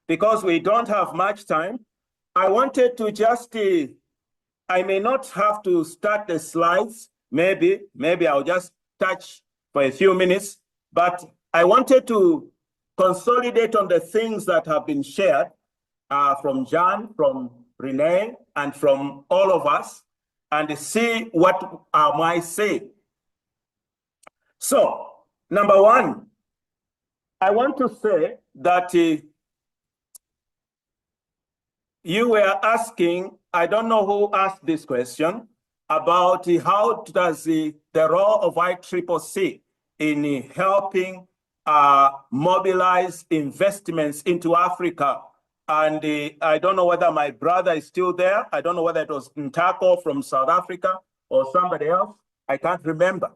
because we don't have much time, I wanted to just, I may not have to start the slides. Maybe I'll just touch for a few minutes, but I wanted to consolidate on the things that have been shared from John, from Renee, and from all of us, and see what am I saying. So, number one, I want to say that you were asking, I don't know who asked this question, about how does the role of ICCC in helping mobilize investments into Africa. And I don't know whether my brother is still there. I don't know whether it was Ntako from South Africa or somebody else. I can't remember.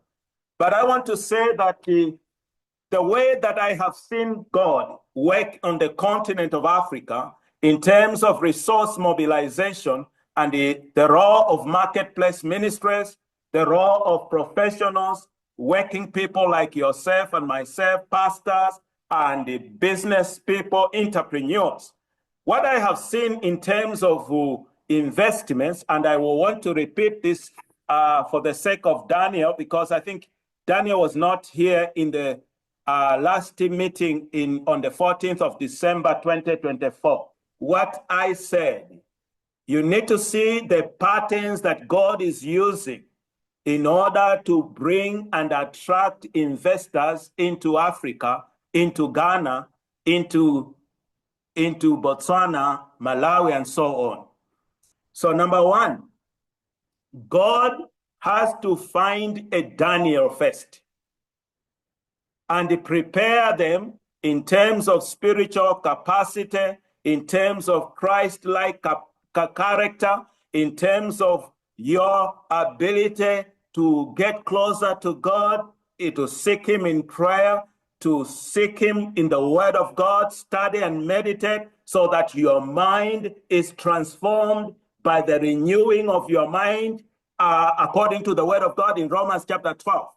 But I want to say that the way that I have seen God work on the continent of Africa in terms of resource mobilization and the role of marketplace ministries, the role of professionals, working people like yourself and myself, pastors, and the business people, entrepreneurs. What I have seen in terms of investments, and I will want to repeat this for the sake of Daniel, because I think Daniel was not here in the last meeting on the 14th of December, 2024. What I said, you need to see the patterns that God is using in order to bring and attract investors into Africa, into Ghana, into Botswana, Malawi, and so on. So number one, God has to find a Daniel first and prepare them in terms of spiritual capacity, in terms of Christ-like character, in terms of your ability to get closer to God, to seek him in prayer, to seek him in the word of God, study and meditate, so that your mind is transformed by the renewing of your mind, according to the word of God in Romans chapter 12.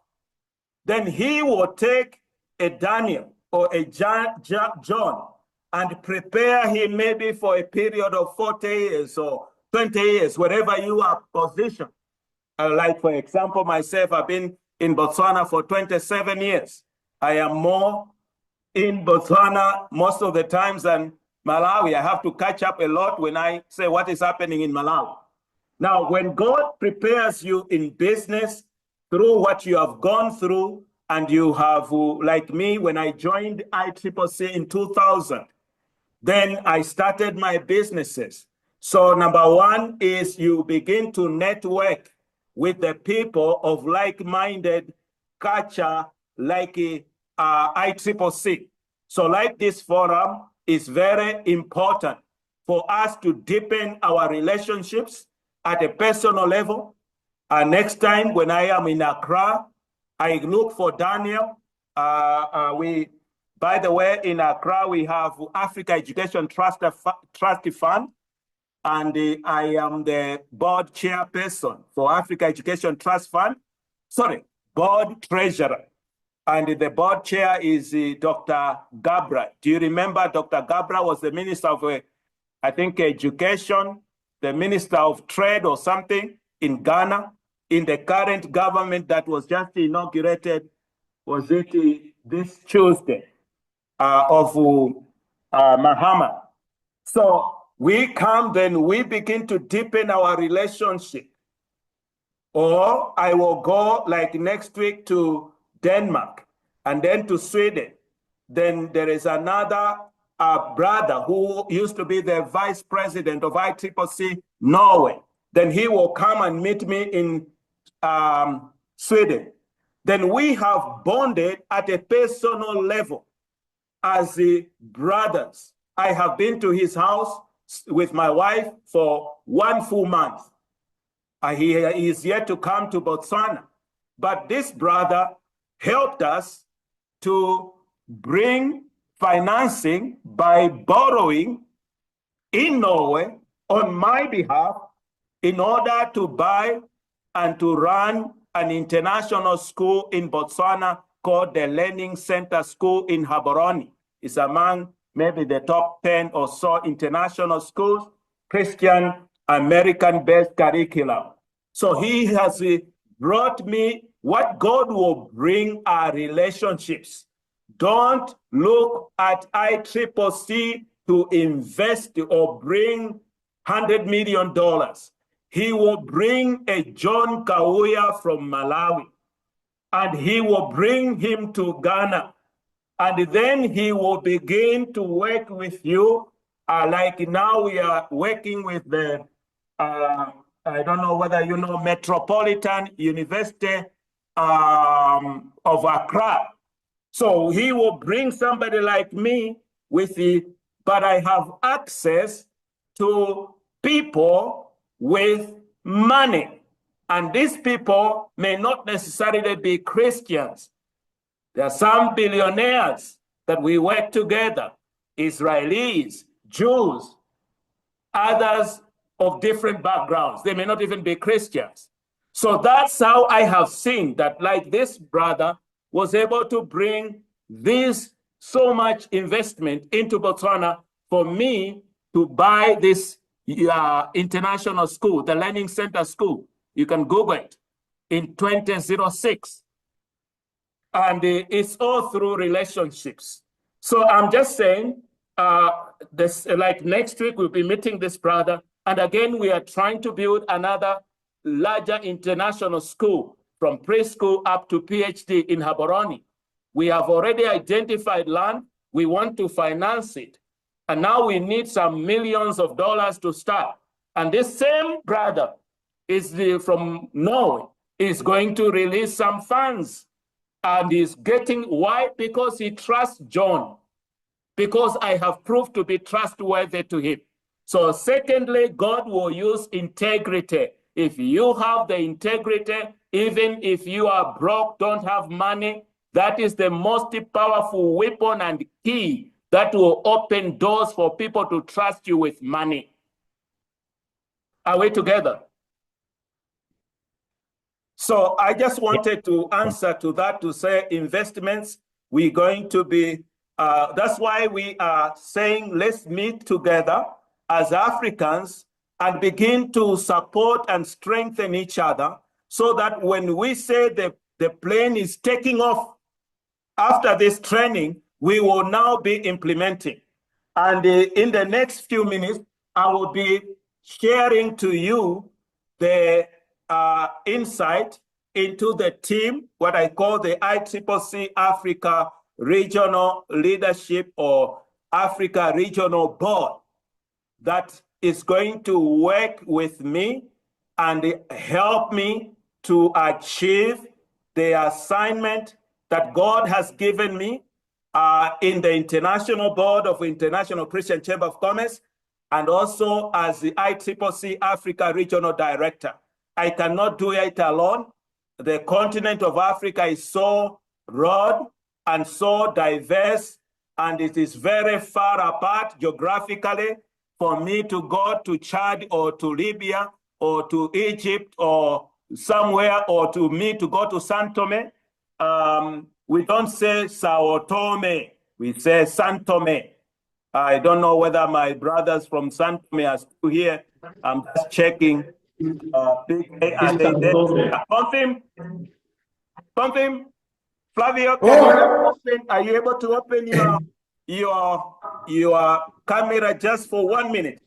Then he will take a Daniel or a John and prepare him maybe for a period of 40 years or 20 years, wherever you are positioned. Like, for example, myself, I've been in Botswana for 27 years. I am more in Botswana most of the times than Malawi. I have to catch up a lot when I say what is happening in Malawi. Now, when God prepares you in business through what you have gone through, and you have, like me, when I joined ICCC in 2000, then I started my businesses. So number one is you begin to network with the people of like-minded culture, like ICCC. So like this forum is very important for us to deepen our relationships at a personal level. Next time when I am in Accra, I look for Daniel. By the way, in Accra, we have Africa Education Trust Fund, and I am the board chairperson for Africa Education Trust Fund. Sorry, board treasurer. And the board chair is Dr. Gabra. Do you remember Dr. Gabra was the minister of, I think, education, the minister of trade or something in Ghana? In the current government that was just inaugurated, was it this Tuesday of Mahama? So we come, then we begin to deepen our relationship. Or I will go like next week to Denmark and then to Sweden. Then there is another brother who used to be the vice president of ICCC Norway. Then he will come and meet me in Sweden. Then we have bonded at a personal level as the brothers. I have been to his house with my wife for 1 full month. He is yet to come to Botswana. But this brother helped us to bring financing by borrowing in Norway on my behalf in order to buy and to run an international school in Botswana called the Learning Center School in Gaborone. It's among maybe the top 10 or so international schools, Christian American-based curriculum. So he has brought me, what God will bring are relationships. Don't look at ICCC to invest or bring $100 million. He will bring a John Kauya from Malawi, and he will bring him to Ghana. And then he will begin to work with you. Like now we are working with the, I don't know whether you know, Metropolitan University of Accra. So he will bring somebody like me with the, but I have access to people with money. And these people may not necessarily be Christians. There are some billionaires that we work together, Israelis, Jews, others of different backgrounds. They may not even be Christians. So that's how I have seen that, like this brother was able to bring this so much investment into Botswana for me to buy this international school, the Learning Center School. You can Google it, in 2006. And it's all through relationships. So I'm just saying, this, like next week, we'll be meeting this brother. And again, we are trying to build another larger international school from preschool up to PhD in Gaborone. We have already identified land. We want to finance it. And now we need some millions of dollars to start. And this same brother is from Norway, is going to release some funds. And he's getting, why? Because he trusts John. Because I have proved to be trustworthy to him. So secondly, God will use integrity. If you have the integrity, even if you are broke, don't have money, that is the most powerful weapon and key that will open doors for people to trust you with money. Are we together? So I just wanted to answer to that, to say investments, we're going to be, that's why we are saying let's meet together as Africans and begin to support and strengthen each other so that when we say the plane is taking off after this training, we will now be implementing. And in the next few minutes, I will be sharing to you the insight into the team, what I call the ICCC Africa Regional Leadership or Africa Regional Board, that is going to work with me and help me to achieve the assignment that God has given me in the International Board of International Christian Chamber of Commerce, and also as the ICCC Africa Regional Director. I cannot do it alone. The continent of Africa is so broad and so diverse, and it is very far apart geographically for me to go to Chad or to Libya or to Egypt or somewhere, or to me to go to San Tome. We don't say Sao Tome, we say San Tome. I don't know whether my brothers from San Tome are still here. I'm just checking. Are they there? Confirm. Flavio, are you able to open your camera just for 1 minute?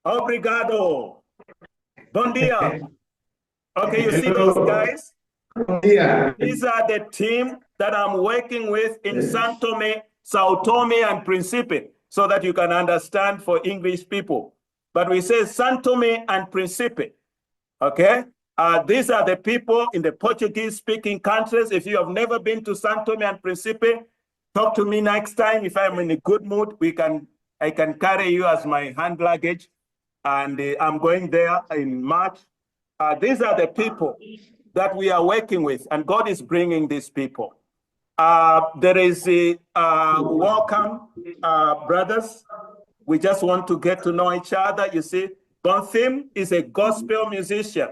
Obrigado. Bon dia. Okay, you see those guys? These are the team that I'm working with in San Tome, Sao Tome, and Principe, so that you can understand for English people. But we say San Tome and Principe, okay? These are the people in the Portuguese-speaking countries. If you have never been to San Tome and Principe, talk to me next time. If I'm in a good mood, I can carry you as my hand luggage. And I'm going there in March. These are the people that we are working with, and God is bringing these people. There is a welcome, brothers. We just want to get to know each other. You see, Bonthim is a gospel musician.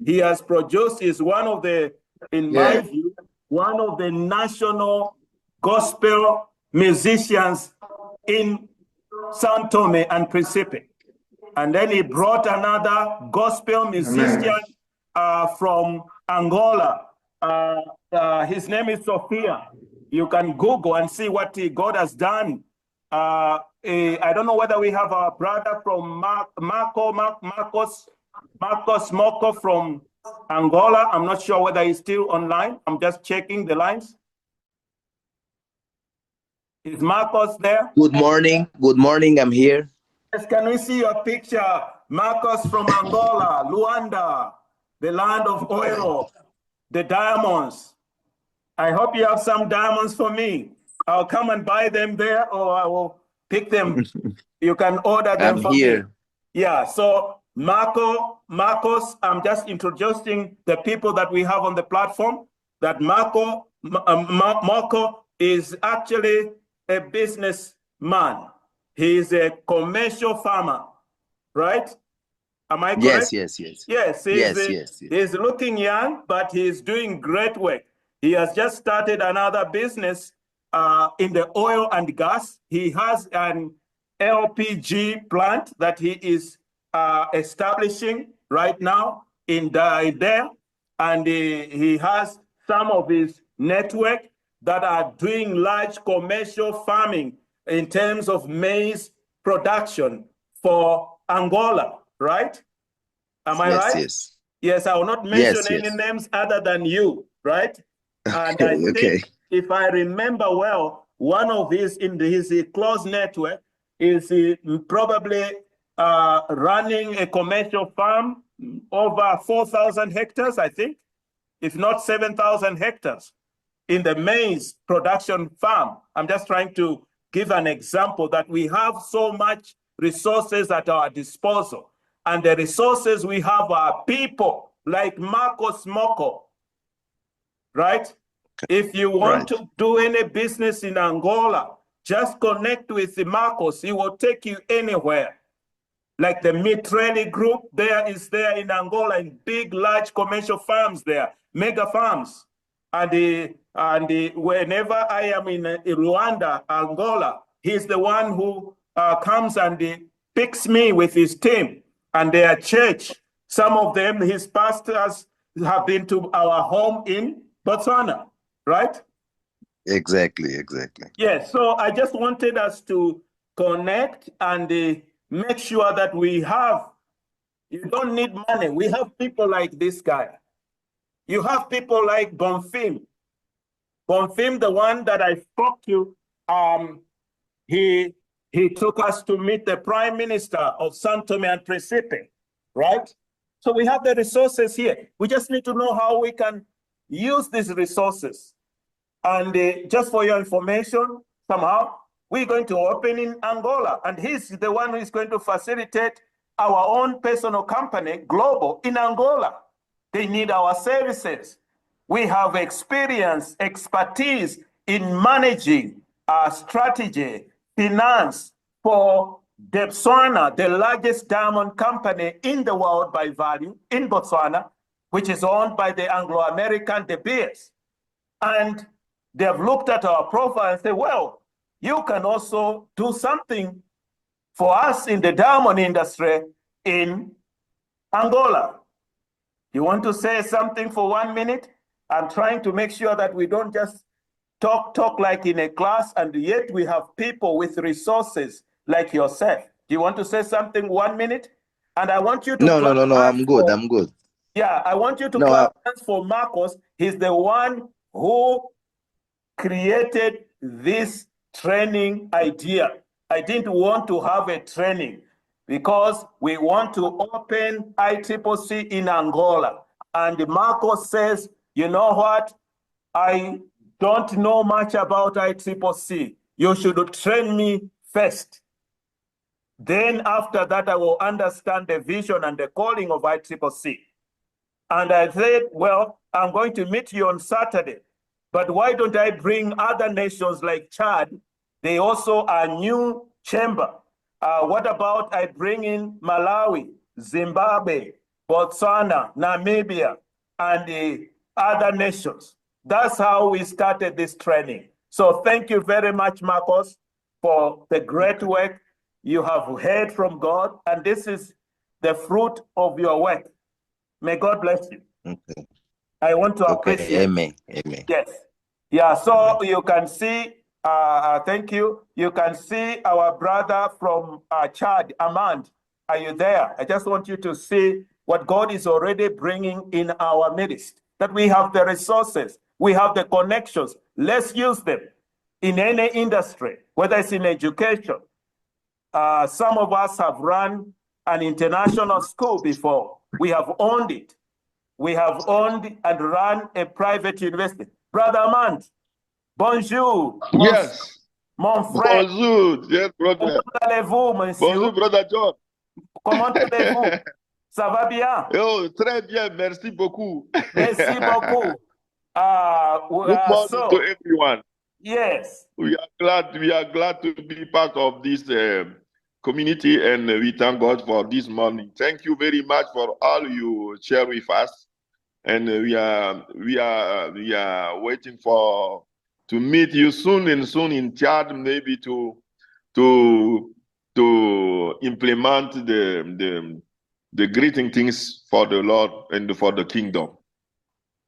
He has produced, is one of the, in my view, one of the national gospel musicians in Sao Tome and Principe. And then he brought another gospel musician from Angola. His name is Sophia. You can Google and see what God has done. I don't know whether we have our brother from Marcos Moko from Angola. I'm not sure whether he's still online. I'm just checking the lines. Is Marcos there? Good morning. Good morning. I'm here. Yes, can we see your picture? Marcos from Angola, Luanda, the land of oil, the diamonds. I hope you have some diamonds for me. I'll come and buy them there, or I will pick them. You can order them for me. Yeah, so Marcos, I'm just introducing the people that we have on the platform. That Marco is actually a businessman. He is a commercial farmer, right? Am I correct? Yes. He's looking young, but he's doing great work. He has just started another business in the oil and gas. He has an LPG plant that he is establishing right now in there. And he has some of his network that are doing large commercial farming in terms of maize production for Angola, right? Am I right? Yes, I will not mention any names other than you, right? And I think if I remember well, one of his in his close network is probably running a commercial farm over 4,000 hectares, I think, if not 7,000 hectares in the maize production farm. I'm just trying to give an example that we have so much resources at our disposal. And the resources we have are people like Marcos Moko, right? If you want to do any business in Angola, just connect with Marcos. He will take you anywhere. Like the Mitrelli Group is there in Angola, in big, large commercial farms there, mega farms. And whenever I am in Rwanda, Angola, he's the one who comes and picks me with his team and their church. Some of them, his pastors, have been to our home in Botswana, right? Exactly. Yes, so I just wanted us to connect and make sure that we have, you don't need money. We have people like this guy. You have people like Bonfim. Bonfim, the one that I spoke to, he took us to meet the Prime Minister of Sao Tome and Principe, right? So we have the resources here. We just need to know how we can use these resources. And just for your information, somehow, we're going to open in Angola. And he's the one who is going to facilitate our own personal company, Global, in Angola. They need our services. We have experience, expertise in managing strategy, finance for Botswana, the largest diamond company in the world by value in Botswana, which is owned by the Anglo-American De Beers. And they've looked at our profile and said, well, you can also do something for us in the diamond industry in Angola. You want to say something for 1 minute? I'm trying to make sure that we don't just talk like in a class, and yet we have people with resources like yourself. Do you want to say something 1 minute? And I want you to No, I'm good. Yeah, I want you to clap hands for Marcos. He's the one who created this training idea. I didn't want to have a training because we want to open ICCC in Angola. And Marcos says, you know what? I don't know much about ICCC. You should train me first. Then after that, I will understand the vision and the calling of ICCC. And I said, well, I'm going to meet you on Saturday. But why don't I bring other nations like Chad? They also are new chamber. What about I bring in Malawi, Zimbabwe, Botswana, Namibia, and the other nations? That's how we started this training. So thank you very much, Marcos, for the great work you have heard from God, and this is the fruit of your work. May God bless you. Okay. I want to Okay. appreciate. Amen. Amen. Yes. Yeah, so Amen. you can see, thank you. You can see our brother from Chad, Amand. Are you there? I just want you to see what God is already bringing in our midst, that we have the resources, we have the connections. Let's use them in any industry, whether it's in education. Some of us have run an international school before. We have owned it. We have owned and run a private university. Brother Amand, bonjour. Yes. Mon frère. Bonjour, dear brother. Comment allez-vous, monsieur? Bonjour, brother John. Comment allez-vous? Ça va bien? Oh, très bien, merci beaucoup. Merci beaucoup. Good morning to everyone. Yes. We are glad to be part of this community, and we thank God for this morning. Thank you very much for all you share with us, and we are waiting to meet you soon in Chad, maybe to implement the greeting things for the Lord and for the kingdom.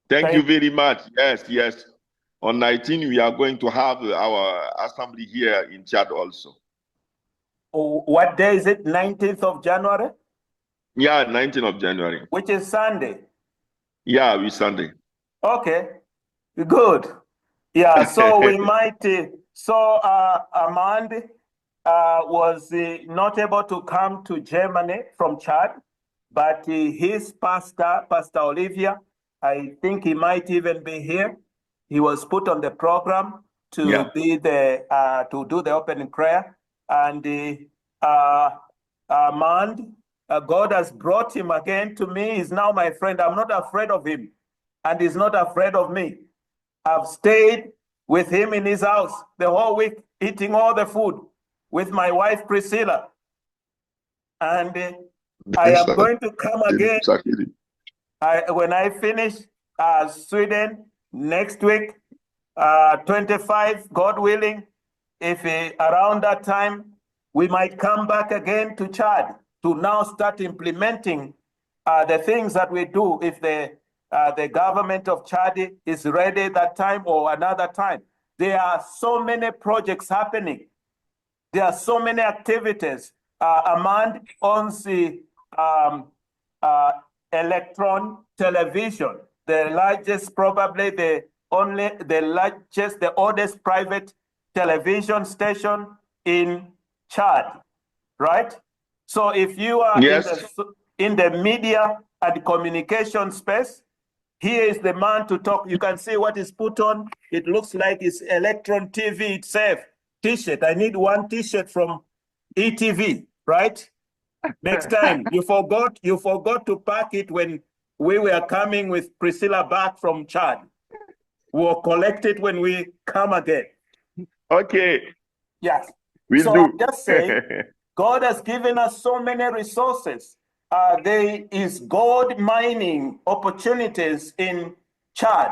Thank you very much. Yes. On 19, we are going to have our assembly here in Chad also. What day is it? 19th of January? Yeah, 19th of January. Which is Sunday. Yeah, we Sunday. Okay, good. Yeah, so we might, Amand was not able to come to Germany from Chad, but his pastor, Pastor Olivia, I think he might even be here. He was put on the program to be to do the opening prayer. And Amand, God has brought him again to me. He's now my friend. I'm not afraid of him, and he's not afraid of me. I've stayed with him in his house the whole week, eating all the food with my wife Priscilla. And I am going to come again when I finish Sweden next week, 25, God willing. If around that time, we might come back again to Chad to now start implementing the things that we do if the government of Chad is ready that time or another time. There are so many projects happening. There are so many activities. Amand owns the Electron Television, the largest, probably the oldest private television station in Chad, right? So if you are in the media and communication space, here is the man to talk. You can see what is put on. It looks like it's Electron TV itself. T-shirt. I need one T-shirt from ETV, right? Next time. You forgot to pack it when we were coming with Priscilla back from Chad. We'll collect it when we come again. Okay. Yes. We'll do. I'm just saying, God has given us so many resources. There is gold mining opportunities in Chad,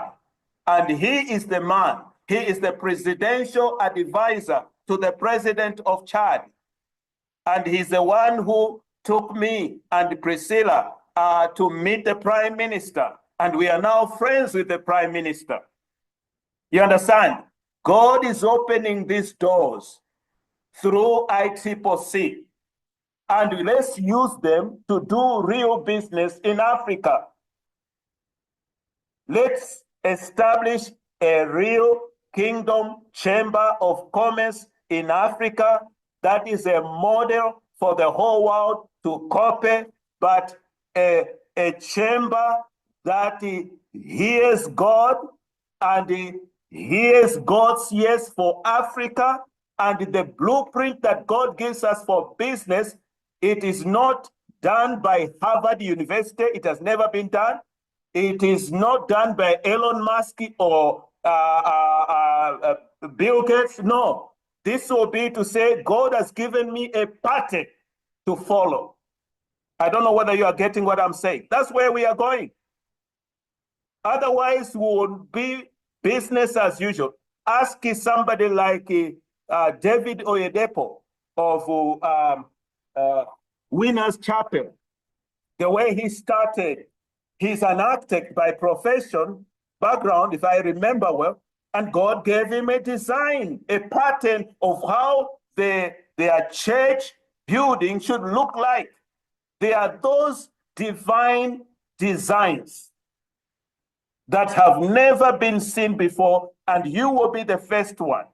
and he is the man. He is the presidential advisor to the president of Chad, and he's the one who took me and Priscilla to meet the prime minister, and we are now friends with the prime minister. You understand? God is opening these doors through ICCC. And let's use them to do real business in Africa. Let's establish a real kingdom chamber of commerce in Africa that is a model for the whole world to copy, but a chamber that hears God and hears God's yes for Africa, and the blueprint that God gives us for business. It is not done by Harvard University. It has never been done. It is not done by Elon Musk or Bill Gates. No, this will be to say, God has given me a pattern to follow. I don't know whether you are getting what I'm saying. That's where we are going. Otherwise, we will be business as usual. Ask somebody like David Oyedepo of Winners Chapel, the way he started, he's an architect by profession, background, if I remember well, and God gave him a design, a pattern of how their church building should look like. There are those divine designs that have never been seen before, and you will be the first one.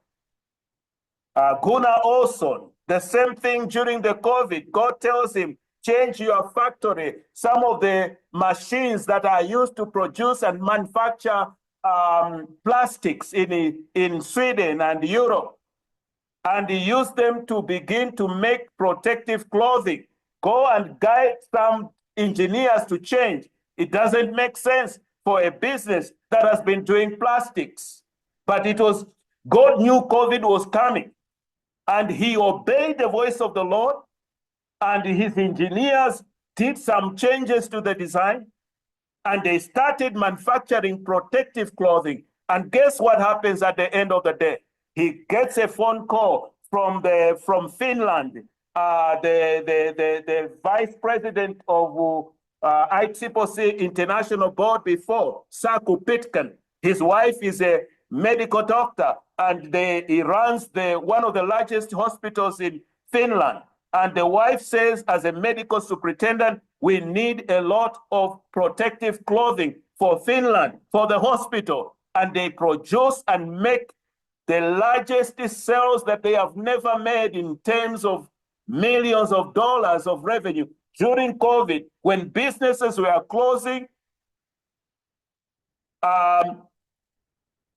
Gunnar Olson, the same thing during the COVID. God tells him, change your factory. Some of the machines that are used to produce and manufacture plastics in Sweden and Europe, and he used them to begin to make protective clothing. Go and guide some engineers to change. It doesn't make sense for a business that has been doing plastics. But it was, God knew COVID was coming, and he obeyed the voice of the Lord, and his engineers did some changes to the design, and they started manufacturing protective clothing. And guess what happens at the end of the day? He gets a phone call from Finland, the vice president of ICCC International Board before, Saku Pitkin. His wife is a medical doctor, and he runs one of the largest hospitals in Finland. And the wife says, as a medical superintendent, we need a lot of protective clothing for Finland, for the hospital. And they produce and make the largest sales that they have never made in terms of millions of dollars of revenue during COVID, when businesses were closing.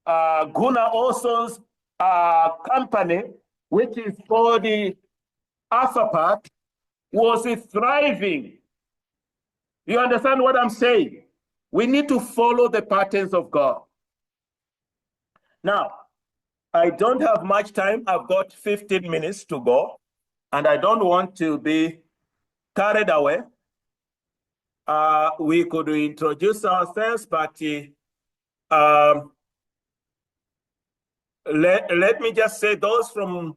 Gunnar Olson's company, which is called the Afapat, was thriving. You understand what I'm saying? We need to follow the patterns of God. Now, I don't have much time. I've got 15 minutes to go, and I don't want to be carried away. We could introduce ourselves, but let me just say, those from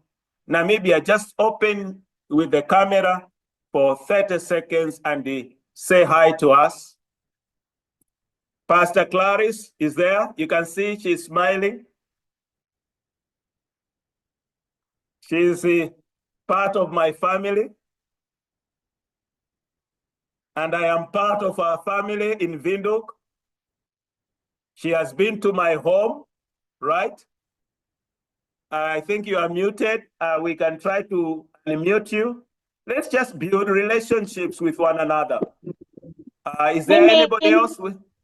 Namibia, just open with the camera for 30 seconds and say hi to us. Pastor Clarice is there. You can see she's smiling. She's part of my family. And I am part of our family in Windhoek. She has been to my home, right? I think you are muted. We can try to unmute you. Let's just build relationships with one another. Is there anybody else?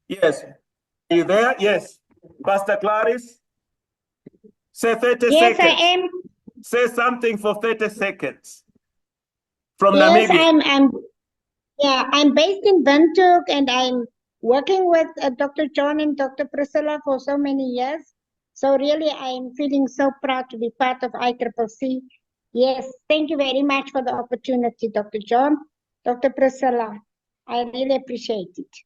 Yes. Are you there? Yes. Pastor Clarice? Say 30 seconds. Yes, I am. Say something for 30 seconds. From Yes, Namibia. I'm based in Windhoek, and I'm working with Dr. John and Dr. Priscilla for so many years. So really, I'm feeling so proud to be part of ICCC. Yes, thank you very much for the opportunity, Dr. John, Dr. Priscilla. I really appreciate it.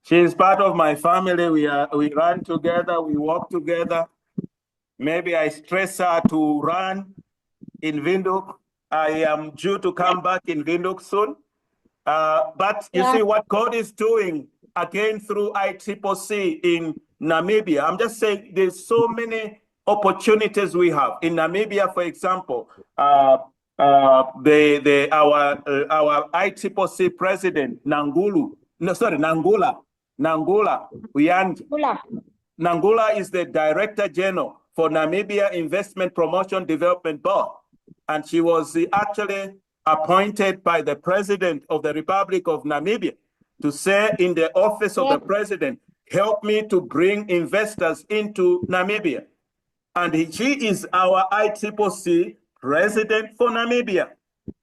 She is part of my family. We run together, we walk together. Maybe I stress her to run in Windhoek. I am due to come back in Windhoek soon. But you see what God is doing again through ICCC in Namibia. I'm just saying there's so many opportunities we have. In Namibia, for example, our ICCC president, Nangula Nangula is the Director General for Namibia Investment Promotion Development Board. And she was actually appointed by the President of the Republic of Namibia to say in the office of the President, help me to bring investors into Namibia. And she is our ICCC President for Namibia.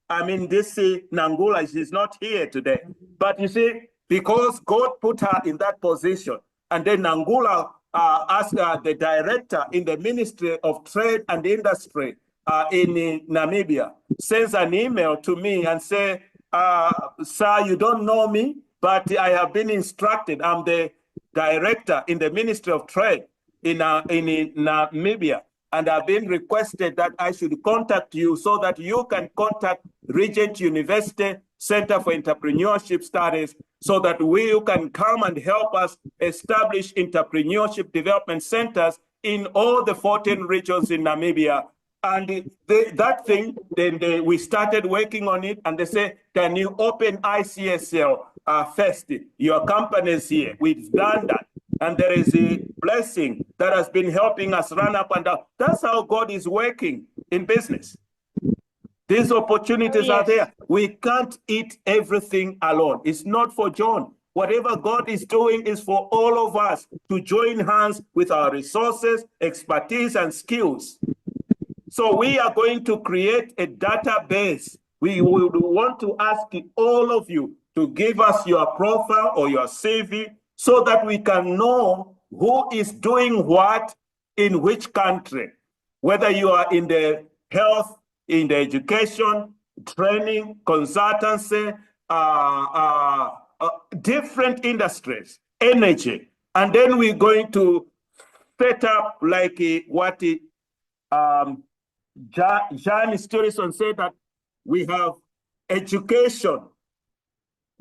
I mean, this Nangula, she's not here today. But you see, because God put her in that position, and then Nangula asked the director in the Ministry of Trade and Industry in Namibia, sends an email to me and say, sir, you don't know me, but I have been instructed. I'm the director in the Ministry of Trade in Namibia. and I've been requested that I should contact you so that you can contact Regent University Center for Entrepreneurship Studies so that you can come and help us establish entrepreneurship development centers in all the 14 regions in Namibia. And that thing, then we started working on it, and they say, can you open ICSL first? Your company is here. We've done that. And there is a blessing that has been helping us run up and down. That's how God is working in business. These opportunities are there. We can't eat everything alone. It's not for John. Whatever God is doing is for all of us to join hands with our resources, expertise, and skills. So we are going to create a database. We would want to ask all of you to give us your profile or your CV so that we can know who is doing what in which country, whether you are in the health, in the education, training, consultancy, different industries, energy. And then we're going to set up like what Jan Sturison said, that we have education.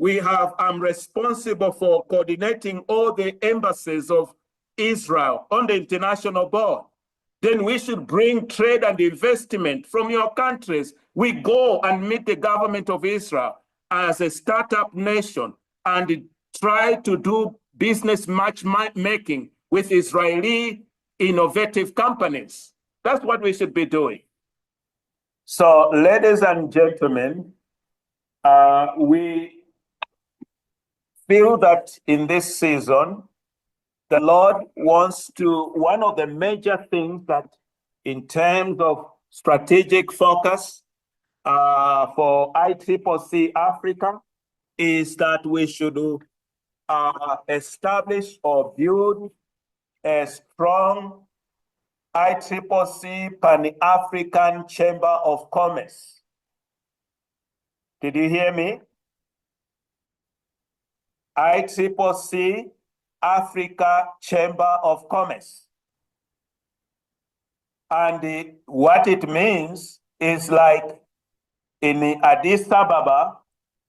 I'm responsible for coordinating all the embassies of Israel on the international board. Then we should bring trade and investment from your countries. We go and meet the government of Israel as a startup nation and try to do business matchmaking with Israeli innovative companies. That's what we should be doing. So, ladies and gentlemen, we feel that in this season, the Lord wants to, one of the major things that in terms of strategic focus for ICCC Africa is that we should establish or build a strong ICCC Pan-African Chamber of Commerce. Did you hear me? ICCC Africa Chamber of Commerce. And what it means is like in Addis Ababa,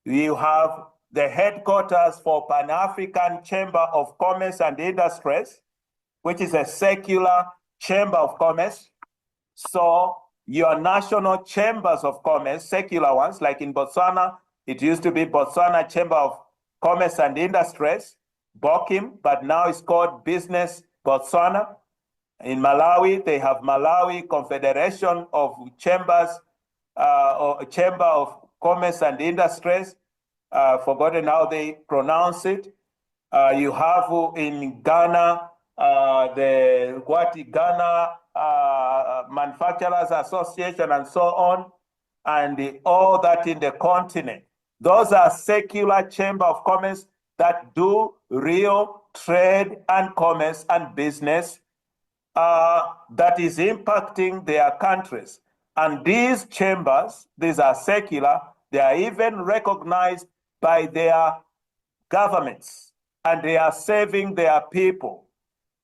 you have the headquarters for Pan-African Chamber of Commerce and Industries, which is a secular chamber of commerce. So your national chambers of commerce, secular ones, like in Botswana, it used to be Botswana Chamber of Commerce and Industries, BOKIM, but now it's called Business Botswana. In Malawi, they have Malawi Confederation of Chambers, or Chamber of Commerce and Industries. Forgotten how they pronounce it. You have in Ghana, the Ghana Manufacturers Association and so on, and all that in the continent. Those are secular chamber of commerce that do real trade and commerce and business that is impacting their countries. And these chambers, these are secular, they are even recognized by their governments, and they are serving their people,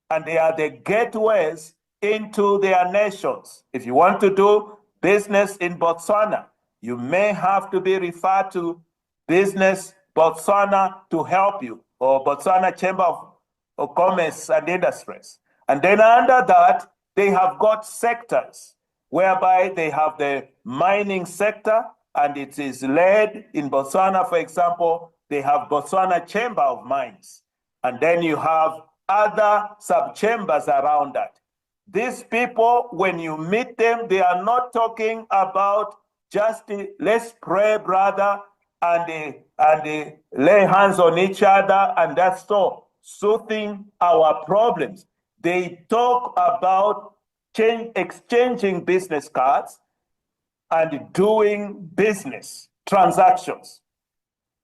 and they are the gateways into their nations. If you want to do business in Botswana, you may have to be referred to Business Botswana to help you, or Botswana Chamber of Commerce and Industries. And then under that, they have got sectors, whereby they have the mining sector, and it is led in Botswana, for example, they have Botswana Chamber of Mines. And then you have other sub-chambers around that. These people, when you meet them, they are not talking about just let's pray, brother, and lay hands on each other, and that's all, soothing our problems. They talk about exchanging business cards and doing business transactions.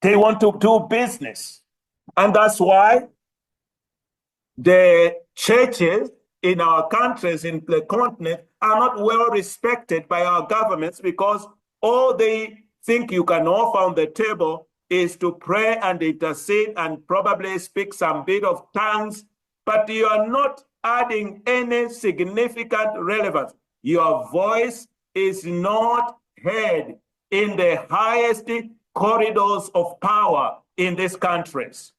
They want to do business. And that's why the churches in our countries, in the continent, are not well respected by our governments, because all they think you can offer on the table is to pray and intercede and probably speak some bit of tongues, but you are not adding any significant relevance. Your voice is not heard in the highest corridors of power in these countries.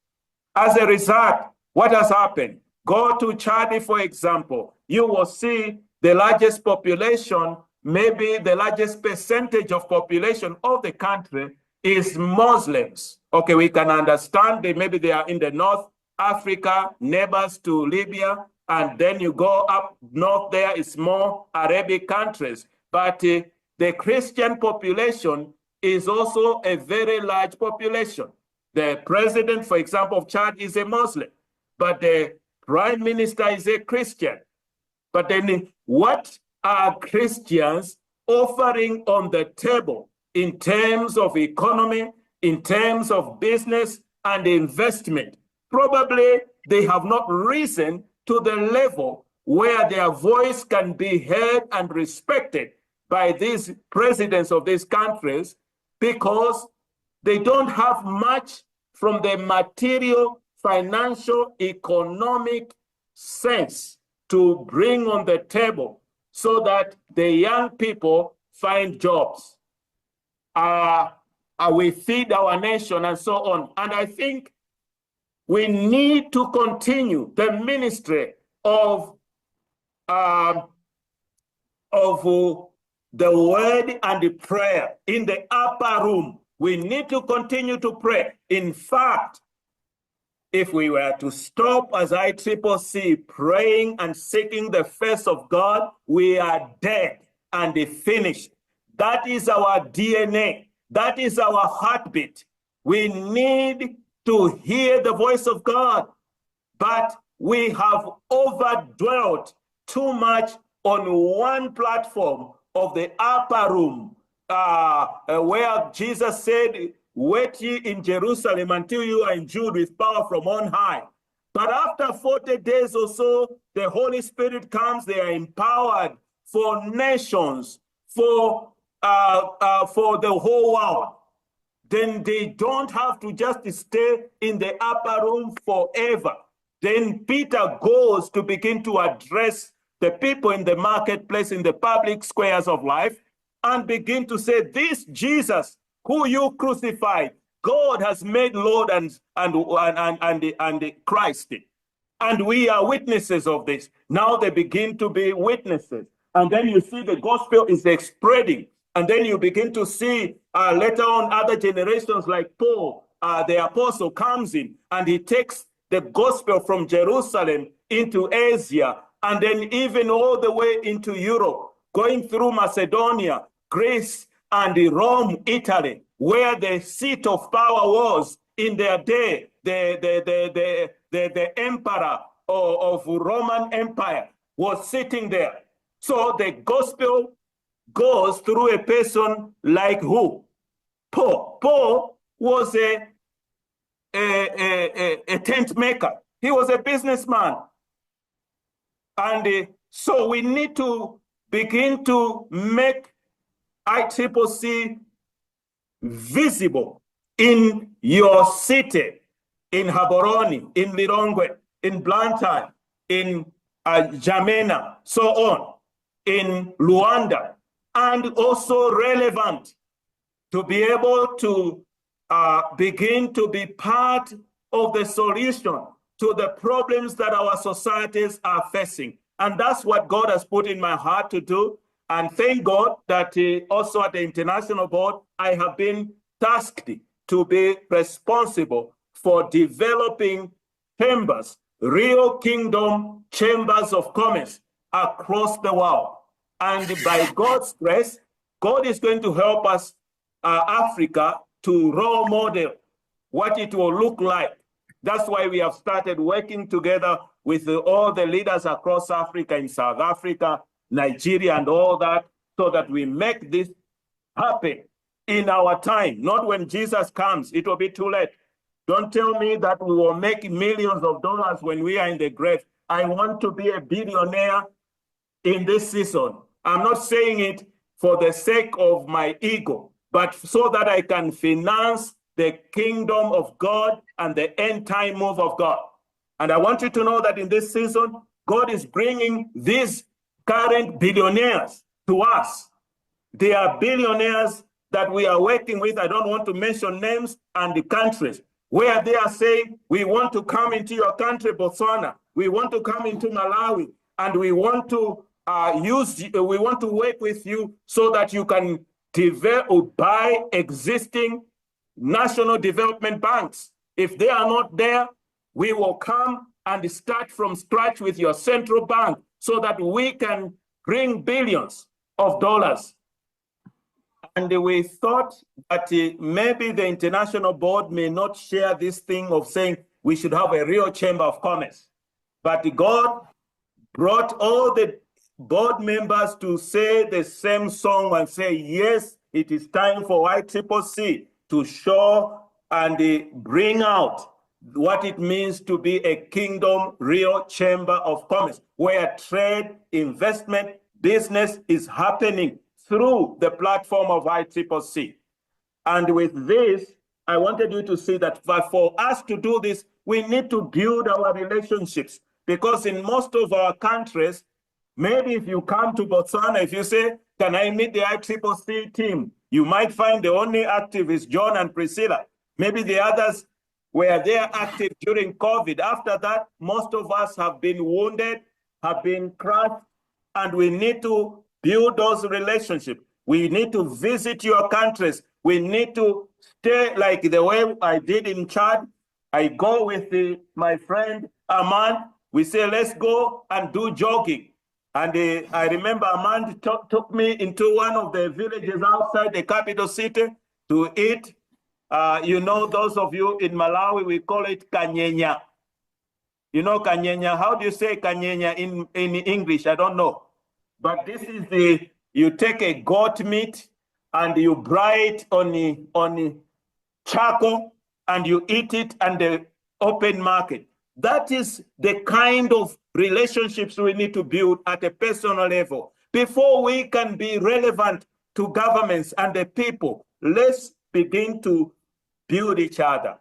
As a result, what has happened? Go to Chad, for example. You will see the largest population, maybe the largest percentage of population of the country is Muslims. Okay, we can understand that maybe they are in the North Africa, neighbors to Libya, and then you go up north there, it's more Arabic countries. But the Christian population is also a very large population. The president, for example, of Chad is a Muslim, but the prime minister is a Christian. But then what are Christians offering on the table in terms of economy, in terms of business and investment? Probably they have not risen to the level where their voice can be heard and respected by these presidents of these countries, because they don't have much from the material, financial, economic sense to bring on the table so that the young people find jobs. We feed our nation and so on. And I think we need to continue the ministry of the word and the prayer in the upper room. We need to continue to pray. In fact, if we were to stop as ICCC praying and seeking the face of God, we are dead and finished. That is our DNA. That is our heartbeat. We need to hear the voice of God, but we have overdwelt too much on one platform of the upper room, where Jesus said, "Wait ye in Jerusalem until you are endued with power from on high." But after 40 days or so, the Holy Spirit comes, they are empowered for nations, for the whole world. Then they don't have to just stay in the upper room forever. Then Peter goes to begin to address the people in the marketplace, in the public squares of life, and begin to say, "This Jesus who you crucified, God has made Lord and Christ. And we are witnesses of this." Now they begin to be witnesses. And then you see the gospel is spreading. And then you begin to see later on other generations like Paul, the apostle, comes in and he takes the gospel from Jerusalem into Asia, and then even all the way into Europe, going through Macedonia, Greece, and Rome, Italy, where the seat of power was in their day, the emperor of Roman Empire was sitting there. So the gospel goes through a person like who? Paul. Paul was a tent maker. He was a businessman. And so we need to begin to make ICCC visible in your city, in Gaborone, in Lilongwe, in Blantyre, in Jamena, so on, in Luanda, and also relevant to be able to begin to be part of the solution to the problems that our societies are facing. And that's what God has put in my heart to do. And thank God that also at the international board, I have been tasked to be responsible for developing chambers, real kingdom chambers of commerce across the world. And by God's grace, God is going to help us, Africa, to role model what it will look like. That's why we have started working together with all the leaders across Africa, in South Africa, Nigeria, and all that, so that we make this happen in our time. Not when Jesus comes, it will be too late. Don't tell me that we will make millions of dollars when we are in the grave. I want to be a billionaire in this season. I'm not saying it for the sake of my ego, but so that I can finance the kingdom of God and the end time move of God. And I want you to know that in this season, God is bringing these current billionaires to us. They are billionaires that we are working with. I don't want to mention names and the countries where they are saying, we want to come into your country, Botswana. We want to come into Malawi, and we want to we want to work with you so that you can develop or buy existing national development banks. If they are not there, we will come and start from scratch with your central bank so that we can bring billions of dollars. And we thought that maybe the international board may not share this thing of saying we should have a real chamber of commerce. But God brought all the board members to say the same song and say, yes, it is time for ICCC to show and bring out what it means to be a kingdom real chamber of commerce, where trade, investment, business is happening through the platform of ICCC. And with this, I wanted you to see that for us to do this, we need to build our relationships, because in most of our countries, maybe if you come to Botswana, if you say, can I meet the ICCC team? You might find the only active is John and Priscilla. Maybe the others were there active during COVID. After that, most of us have been wounded, have been crushed, and we need to build those relationships. We need to visit your countries. We need to stay like the way I did in Chad. I go with my friend Aman. We say, let's go and do jogging. And I remember Aman took me into one of the villages outside the capital city to eat. You know, those of you in Malawi, we call it kanyenya. You know kanyenya? How do you say kanyenya in English? I don't know. But this is you take a goat meat and you fry it on charcoal and you eat it on the open market. That is the kind of relationships we need to build at a personal level. Before we can be relevant to governments and the people, let's begin to build each other.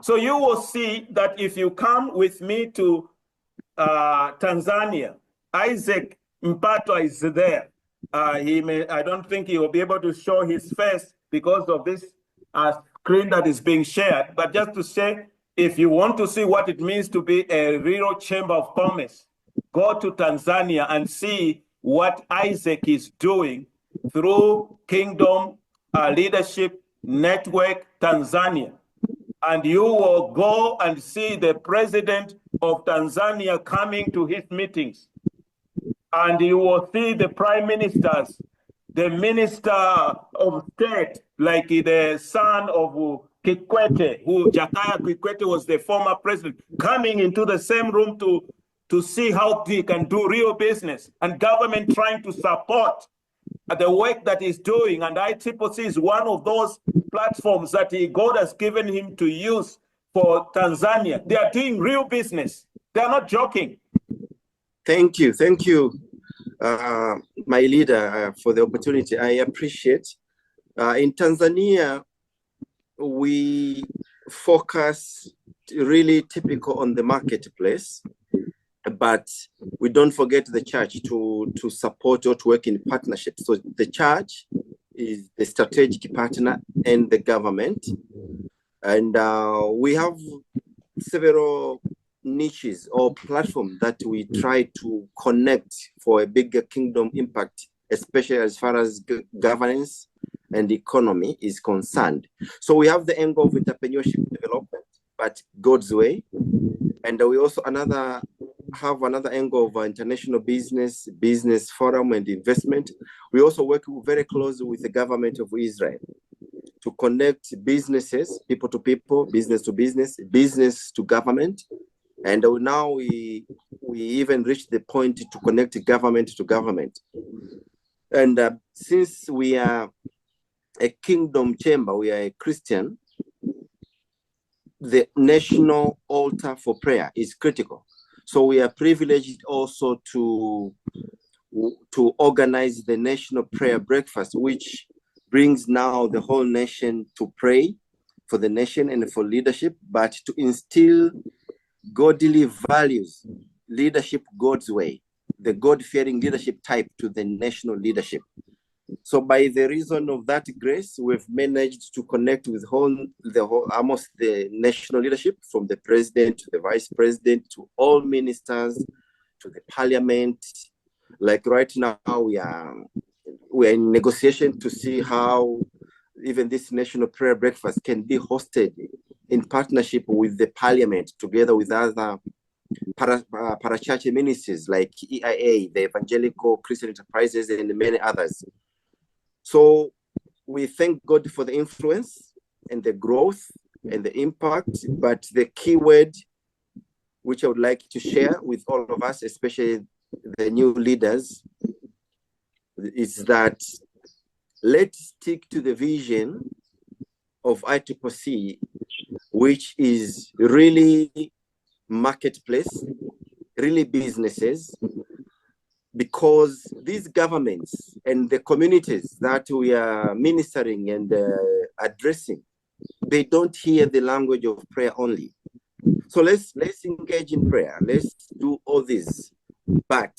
So you will see that if you come with me to Tanzania, Isaac Mpatwa is there. I don't think he will be able to show his face because of this screen that is being shared, but just to say, if you want to see what it means to be a real chamber of commerce, go to Tanzania and see what Isaac is doing through Kingdom Leadership Network Tanzania. And you will go and see the president of Tanzania coming to his meetings. And you will see the prime ministers, the minister of state, like the son of Kikwete, who Jakaya Kikwete was the former president, coming into the same room to see how they can do real business, and government trying to support the work that he's doing. And ICCC is one of those platforms that God has given him to use for Tanzania. They are doing real business. They are not joking. Thank you, my leader, for the opportunity. I appreciate. In Tanzania, we focus really typical on the marketplace, but we don't forget the church to support or to work in partnership. So the church is the strategic partner and the government. And we have several niches or platforms that we try to connect for a bigger kingdom impact, especially as far as governance and economy is concerned. So we have the angle of entrepreneurship development, but God's way. And we also have another angle of international business forum and investment. We also work very closely with the government of Israel to connect businesses, people to people, business to business, business to government. And now we even reached the point to connect government to government. And since we are a kingdom chamber, we are a Christian, the national altar for prayer is critical. So we are privileged also to organize the national prayer breakfast, which brings now the whole nation to pray for the nation and for leadership, but to instill godly values leadership God's way, the God-fearing leadership type to the national leadership. So by the reason of that grace, we've managed to connect with almost the national leadership, from the president to the vice president to all ministers to the parliament. Like right now, we're in negotiation to see how even this national prayer breakfast can be hosted in partnership with the parliament, together with other parachurch ministries like EIA, the Evangelical Christian Enterprises, and many others. So we thank God for the influence and the growth and the impact, but the key word which I would like to share with all of us, especially the new leaders, is that let's stick to the vision of ICCC, which is really marketplace, really businesses, because these governments and the communities that we are ministering and addressing, they don't hear the language of prayer only. So let's engage in prayer. Let's do all this, but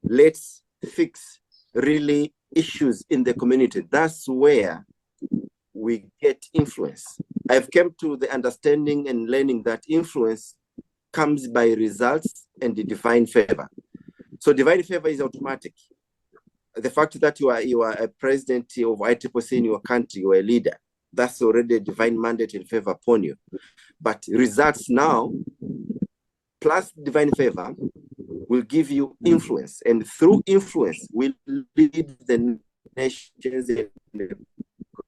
let's fix really issues in the community. That's where we get influence. I've come to the understanding and learning that influence comes by results and the divine favor. So divine favor is automatic. The fact that you are a president of ICCC in your country, you are a leader, that's already a divine mandate and favor upon you. But results now, plus divine favor, will give you influence. And through influence, will lead the nations and the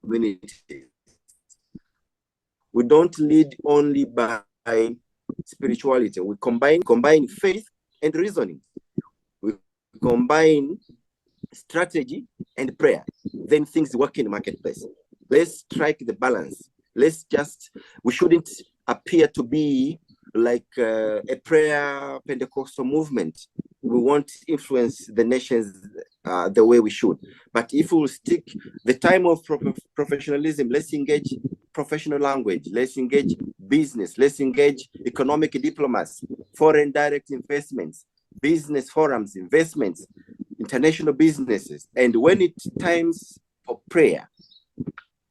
communities. We don't lead only by spirituality. We combine faith and reasoning. We combine strategy and prayer. Then things work in the marketplace. Let's strike the balance. We shouldn't appear to be like a prayer Pentecostal movement. We won't influence the nations the way we should. But if we'll stick the time of professionalism, let's engage professional language, let's engage business, let's engage economic diplomacy, foreign direct investments, business forums, investments, international businesses. And when it's times for prayer,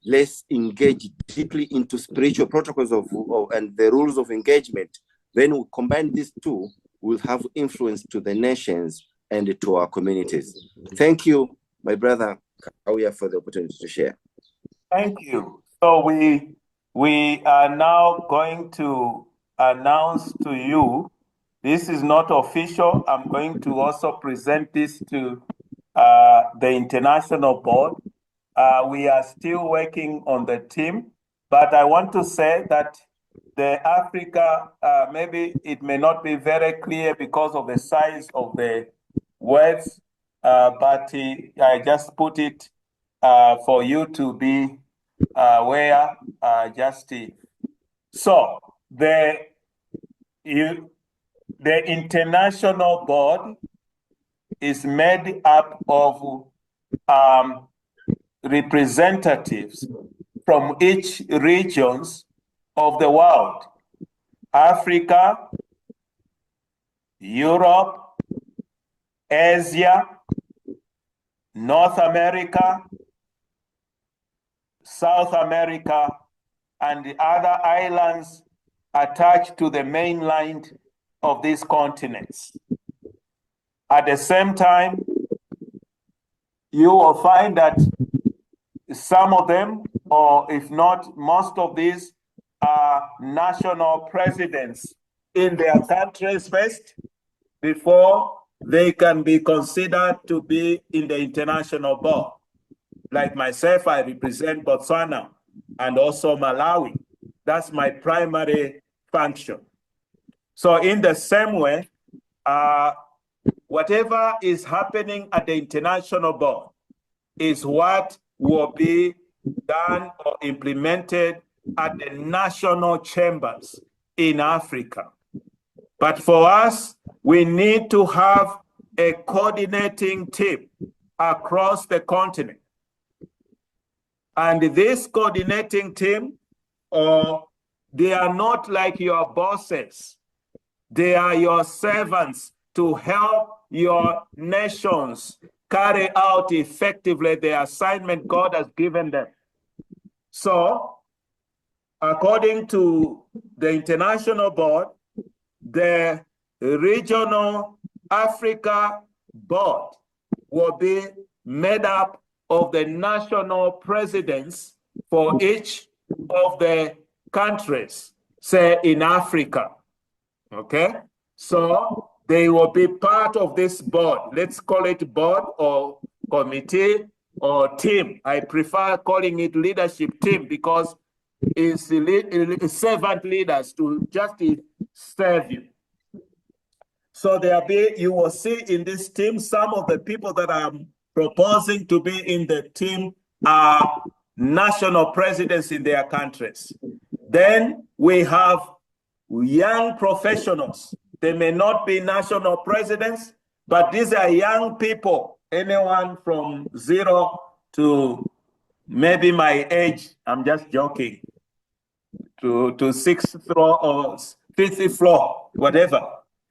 let's engage deeply into spiritual protocols and the rules of engagement. Then we combine these two, we'll have influence to the nations and to our communities. Thank you, my brother Kauya, for the opportunity to share. Thank you. So we are now going to announce to you, this is not official. I'm going to also present this to the international board. We are still working on the team, but I want to say that the Africa, maybe it may not be very clear because of the size of the words, but I just put it for you to be aware. So the international board is made up of representatives from each regions of the world: Africa, Europe, Asia, North America, South America, and the other islands attached to the mainland of these continents. At the same time, you will find that some of them, or if not most of these, are national presidents in their countries first before they can be considered to be in the international board. Like myself, I represent Botswana and also Malawi. That's my primary function. So in the same way, whatever is happening at the international board is what will be done or implemented at the national chambers in Africa. But for us, we need to have a coordinating team across the continent. And this coordinating team, they are not like your bosses. They are your servants to help your nations carry out effectively the assignment God has given them. So, according to the international board, the regional Africa board will be made up of the national presidents for each of the countries, say in Africa. Okay, so they will be part of this board. Let's call it board or committee or team. I prefer calling it leadership team because it's servant leaders to just serve you. So you will see in this team, some of the people that I'm proposing to be in the team are national presidents in their countries. Then we have young professionals. They may not be national presidents, but these are young people, anyone from 0 to maybe my age, I'm just joking, to 6th floor or 5th floor, whatever,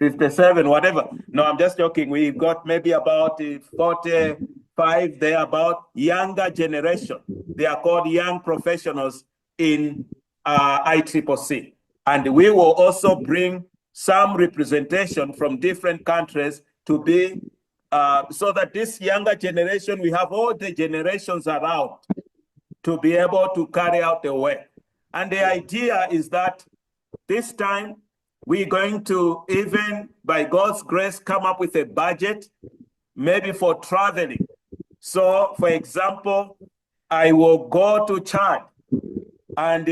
57, whatever. No, I'm just joking. We've got maybe about 45 there, about younger generation. They are called young professionals in ICCC. And we will also bring some representation from different countries to be, so that this younger generation, we have all the generations around to be able to carry out the work. And the idea is that this time we're going to, even by God's grace, come up with a budget, maybe for traveling. So, for example, I will go to Chad, and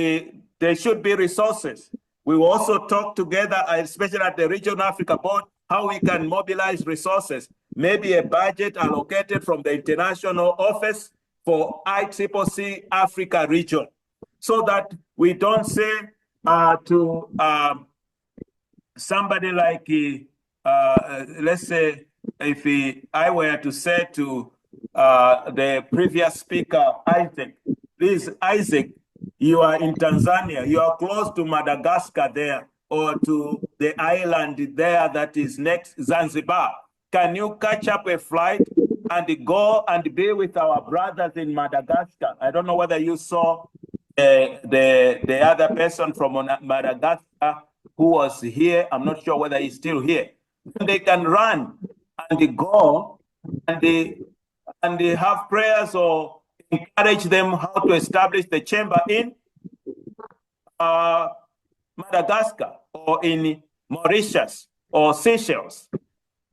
there should be resources. We will also talk together, especially at the Regional Africa Board, how we can mobilize resources, maybe a budget allocated from the international office for ICCC Africa region, so that we don't say to somebody like, let's say, if I were to say to the previous speaker, Isaac, please, Isaac, you are in Tanzania, you are close to Madagascar there, or to the island there that is next, Zanzibar. Can you catch up a flight and go and be with our brothers in Madagascar? I don't know whether you saw the other person from Madagascar who was here. I'm not sure whether he's still here. And they can run and go and they have prayers or encourage them how to establish the chamber in Madagascar or in Mauritius or Seychelles.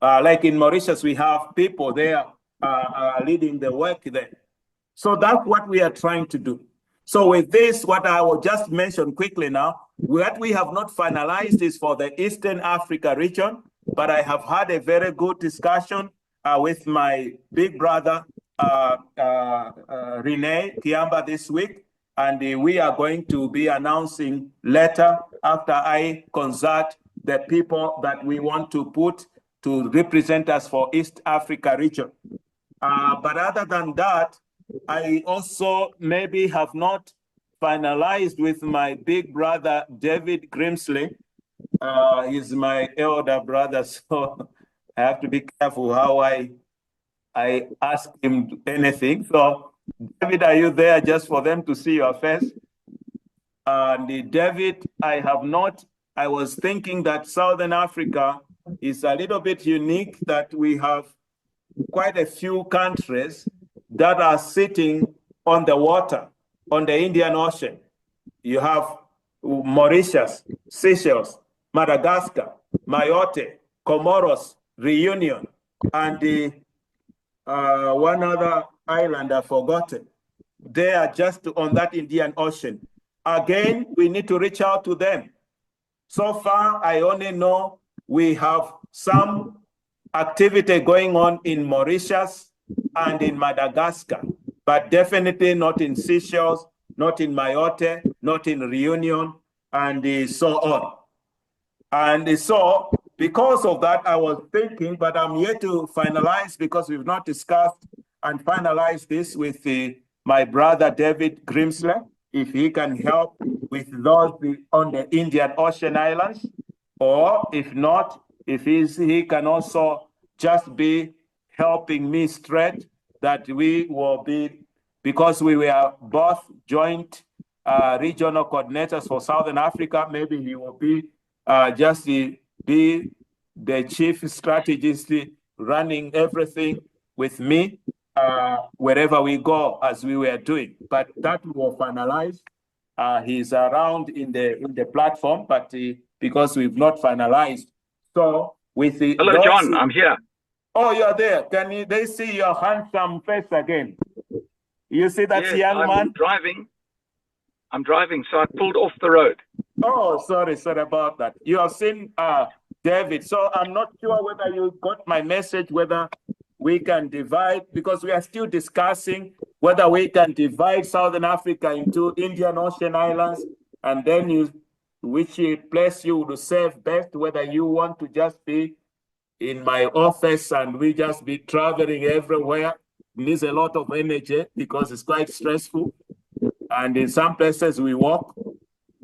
Like in Mauritius, we have people there leading the work there. So that's what we are trying to do. So with this, what I will just mention quickly now, what we have not finalized is for the Eastern Africa region, but I have had a very good discussion with my big brother, Rene Kiamba, this week, and we are going to be announcing later after I consult the people that we want to put to represent us for East Africa region. But other than that, I also maybe have not finalized with my big brother, David Grimsley. He's my elder brother, so I have to be careful how I ask him anything. So, David, are you there just for them to see your face? And David, I was thinking that Southern Africa is a little bit unique, that we have quite a few countries that are sitting on the water, on the Indian Ocean. You have Mauritius, Seychelles, Madagascar, Mayotte, Comoros, Reunion, and one other island I've forgotten. They are just on that Indian Ocean. Again, we need to reach out to them. So far, I only know we have some activity going on in Mauritius and in Madagascar, but definitely not in Seychelles, not in Mayotte, not in Reunion, and so on. And so, because of that, I was thinking, but I'm yet to finalize because we've not discussed and finalized this with my brother David Grimsley, if he can help with those on the Indian Ocean Islands. Or if not, if he can also just be helping me straight, that we will be, because we were both joint regional coordinators for Southern Africa, maybe he will be just be the chief strategist running everything with me wherever we go, as we were doing. But that we will finalize. He's around in the platform, but because we've not finalized. So with the Hello, John. I'm here. Oh, you're there. Can they see your handsome face again? You see that Yes, young man? I'm driving, so I pulled off the road. Oh, sorry about that. You have seen David. So I'm not sure whether you got my message, whether we can divide, because we are still discussing whether we can divide Southern Africa into Indian Ocean islands, and then which place you would serve best, whether you want to just be in my office and we just be traveling everywhere. It needs a lot of energy because it's quite stressful. And in some places we walk,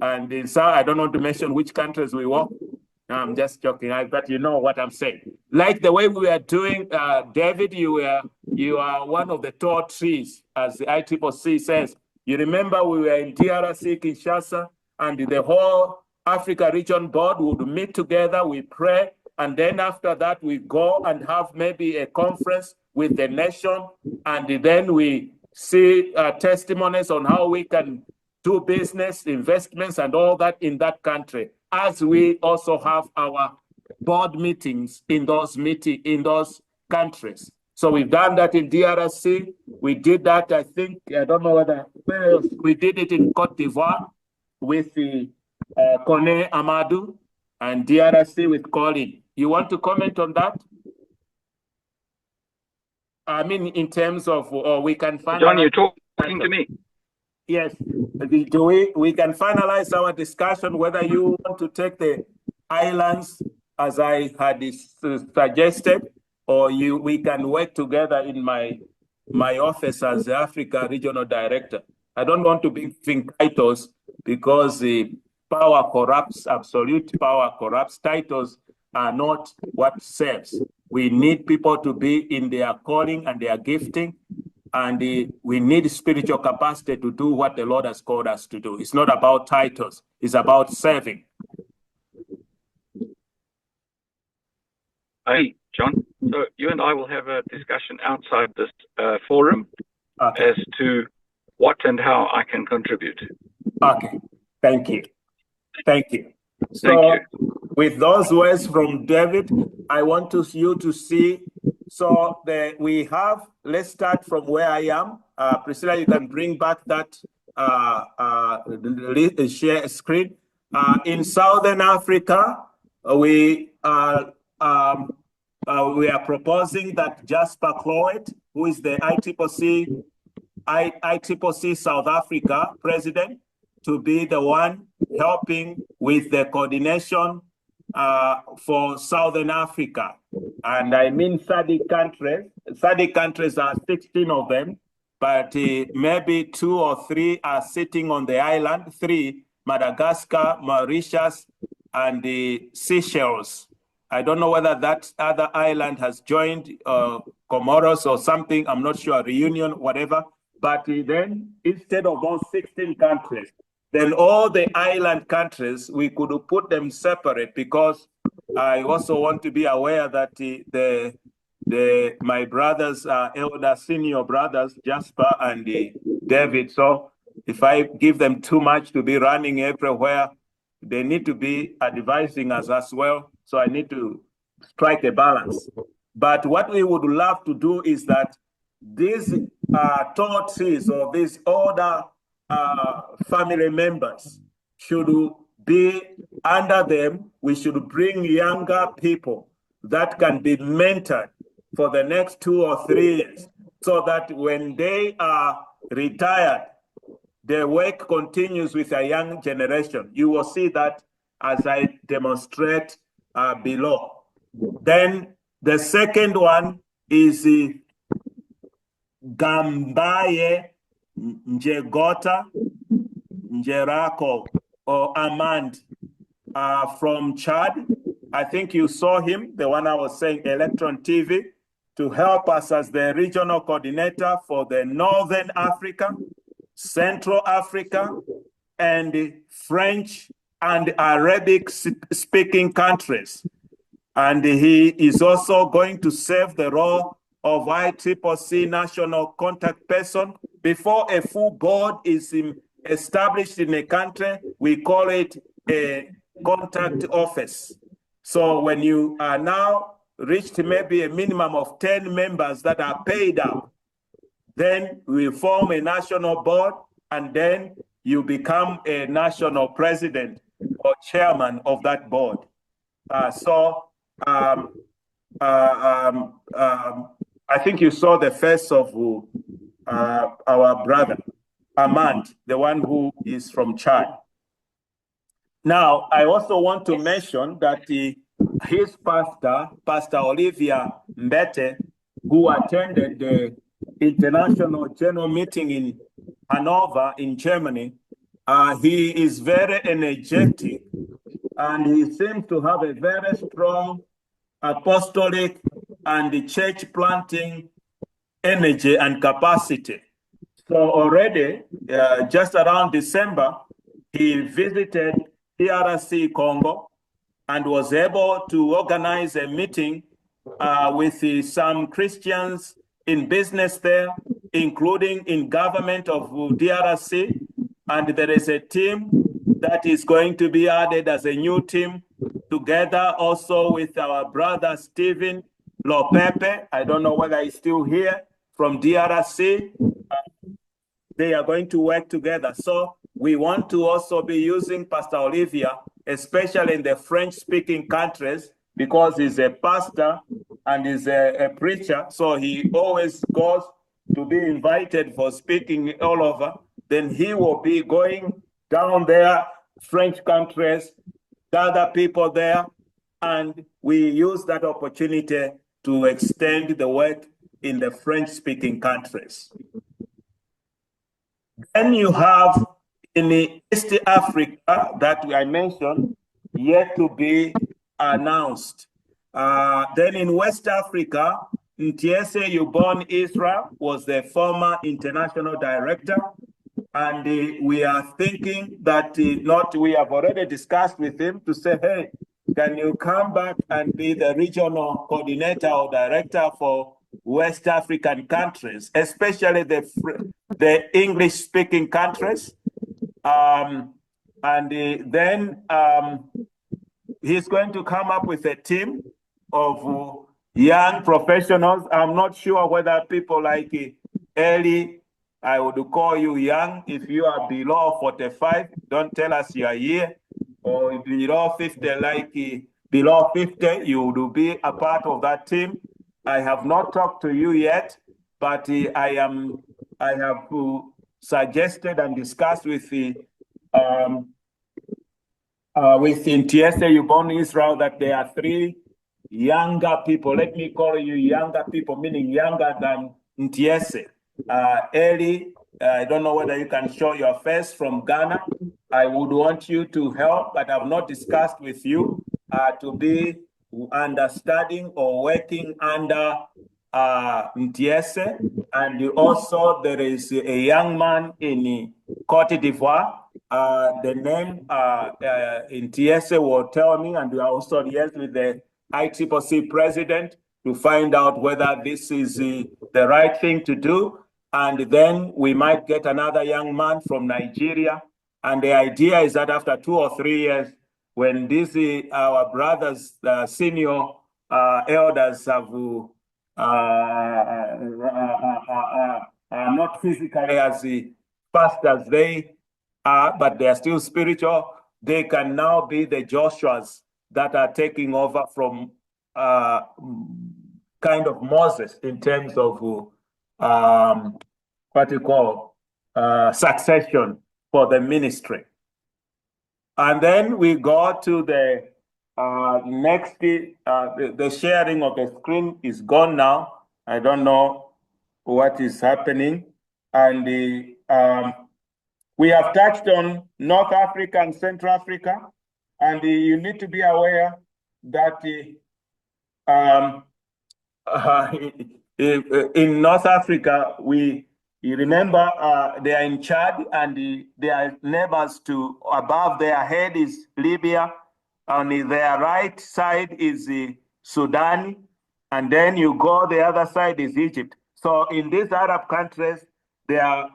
and in some, I don't want to mention which countries we walk. No, I'm just joking, but you know what I'm saying. Like the way we are doing, David, you are one of the tall trees, as the ICCC says. You remember we were in DRC, Kinshasa, and the whole Africa Region Board would meet together, we pray, and then after that we go and have maybe a conference with the nation, and then we see testimonies on how we can do business, investments, and all that in that country, as we also have our board meetings in those countries. So we've done that in DRC. We did that, I think, I don't know where else. We did it in Cote d'Ivoire with the Kone Amadou, and DRC with Colin. You want to comment on that? I mean, in terms of, or we can find. John, you're talking to me. Yes, we can finalize our discussion whether you want to take the islands as I had suggested, or we can work together in my office as the Africa Regional Director. I don't want to be giving titles because the power corrupts, absolute power corrupts. Titles are not what serves. We need people to be in their calling and their gifting. And we need spiritual capacity to do what the Lord has called us to do. It's not about titles. It's about serving. Hey, John. So you and I will have a discussion outside this forum as to what and how I can contribute. Okay. Thank you. Thank you. So Thank you. With those words from David, I want you to see. So we have, let's start from where I am. Priscilla, you can bring back that share screen. In Southern Africa, we are proposing that Jasper Cloet, who is the ICCC South Africa president, to be the one helping with the coordination for Southern Africa. And I mean 30 countries. 30 countries are 16 of them, but maybe 2 or 3 are sitting on the island. 3, Madagascar, Mauritius, and the Seychelles. I don't know whether that other island has joined Comoros or something. I'm not sure, Reunion, whatever. But then instead of those 16 countries, then all the island countries, we could put them separate, because I also want to be aware that my brothers, elder senior brothers, Jasper and David. So if I give them too much to be running everywhere, they need to be advising us as well. So I need to strike a balance. But what we would love to do is that these thoughts or these older family members should be under them. We should bring younger people that can be mentored for the next 2 or 3 years, so that when they are retired, the work continues with a young generation. You will see that as I demonstrate below. Then the second one is Gambaye Njegota Njerako or Amand from Chad. I think you saw him, the one I was saying, Electron TV, to help us as the regional coordinator for the Northern Africa, Central Africa, and French and Arabic speaking countries. And he is also going to serve the role of ICCC national contact person. Before a full board is established in a country, we call it a contact office. So when you are now reached maybe a minimum of 10 members that are paid up, then we form a national board, and then you become a national president or chairman of that board. I think you saw the face of our brother, Amand, the one who is from Chad. Now, I also want to mention that his pastor, Pastor Olivia Mbete, who attended the International General Meeting in Hanover in Germany, he is very energetic, and he seems to have a very strong apostolic and church planting energy and capacity. So already, just around December, he visited DRC Congo and was able to organize a meeting with some Christians in business there, including in government of DRC. And there is a team that is going to be added as a new team, together also with our brother Stephen Lopepe. I don't know whether he's still here, from DRC. They are going to work together. So we want to also be using Pastor Olivia, especially in the French-speaking countries, because he's a pastor and he's a preacher. So he always goes to be invited for speaking all over. Then he will be going down there, French countries, gather people there, and we use that opportunity to extend the work in the French-speaking countries. Then you have in East Africa that I mentioned, yet to be announced. Then in West Africa, Ntiese Yubon Israel was the former international director. And we are thinking that we have already discussed with him to say, hey, can you come back and be the regional coordinator or director for West African countries, especially the English-speaking countries? Then he's going to come up with a team of young professionals. I'm not sure whether people like Eli, I would call you young. If you are below 45, don't tell us you are here. Or below 50, like below 50, you would be a part of that team. I have not talked to you yet, but I have suggested and discussed with Ntiese Yubon Israel that there are 3 younger people. Let me call you younger people, meaning younger than Ntiese. Eli, I don't know whether you can show your face, from Ghana. I would want you to help, but I've not discussed with you to be understudying or working under Ntiese. And also there is a young man in Cote d'Ivoire. The name Ntiese will tell me, and we are also liaised with the ICCC president to find out whether this is the right thing to do. And then we might get another young man from Nigeria. And the idea is that after 2 or 3 years, when these our brothers, senior elders have not physically as fast as they are, but they are still spiritual, they can now be the Joshuas that are taking over from kind of Moses in terms of what you call succession for the ministry. And then we go to the next, the sharing of the screen is gone now. I don't know what is happening. And we have touched on North Africa and Central Africa. And you need to be aware that in North Africa, you remember they are in Chad, and their neighbors to above their head is Libya, on their right side is Sudan, and then you go the other side is Egypt. So in these Arab countries, they are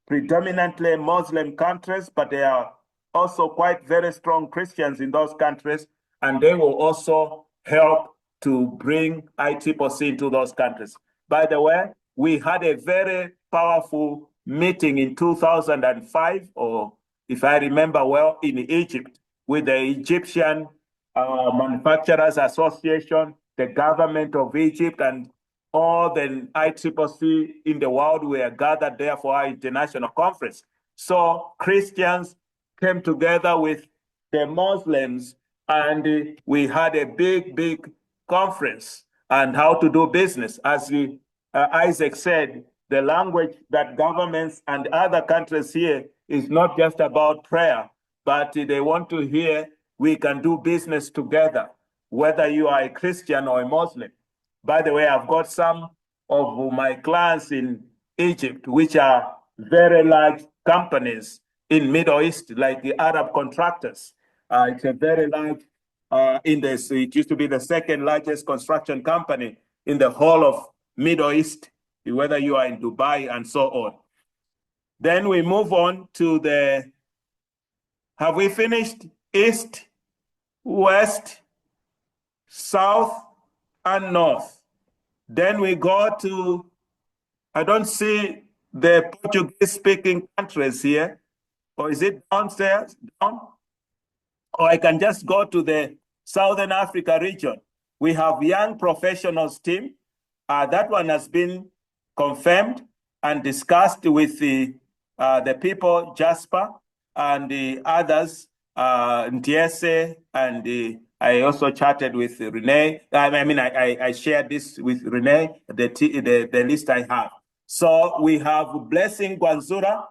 predominantly Muslim countries, but they are also quite very strong Christians in those countries, and they will also help to bring ICCC into those countries. By the way, we had a very powerful meeting in 2005, or if I remember well, in Egypt with the Egyptian Manufacturers Association, the government of Egypt, and all the ICCC in the world were gathered there for our international conference. So Christians came together with the Muslims, and we had a big conference on how to do business. As Isaac said, the language that governments and other countries hear is not just about prayer, but they want to hear we can do business together, whether you are a Christian or a Muslim. By the way, I've got some of my clients in Egypt, which are very large companies in Middle East, like the Arab contractors. It's a very large industry. It used to be the second largest construction company in the whole of Middle East, whether you are in Dubai and so on. Then we move on to have we finished East, West, South, and North? Then we go to, I don't see the Portuguese-speaking countries here, or is it downstairs, down? Or I can just go to the Southern Africa region. We have young professionals team. That one has been confirmed and discussed with the people, Jasper, and the others, Ndiese, and I also chatted with Renee. I shared this with Renee, the list I have. So we have Blessing Gwanzura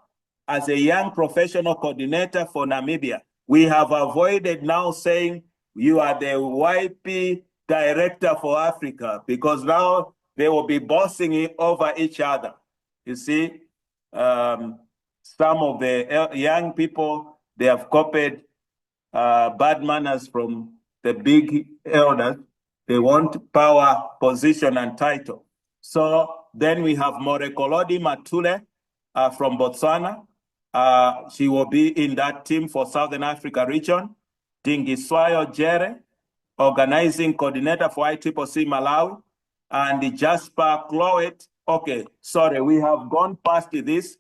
as a young professional coordinator for Namibia. We have avoided now saying you are the YP director for Africa, because now they will be bossing over each other. You see, some of the young people, they have copied bad manners from the big elders. They want power, position, and title. So then we have Morekolodi Matule from Botswana. She will be in that team for Southern Africa region. Dingiswayo Jere, organizing coordinator for ICCC Malawi. And Jasper Cloet. Okay, sorry, we have gone past this.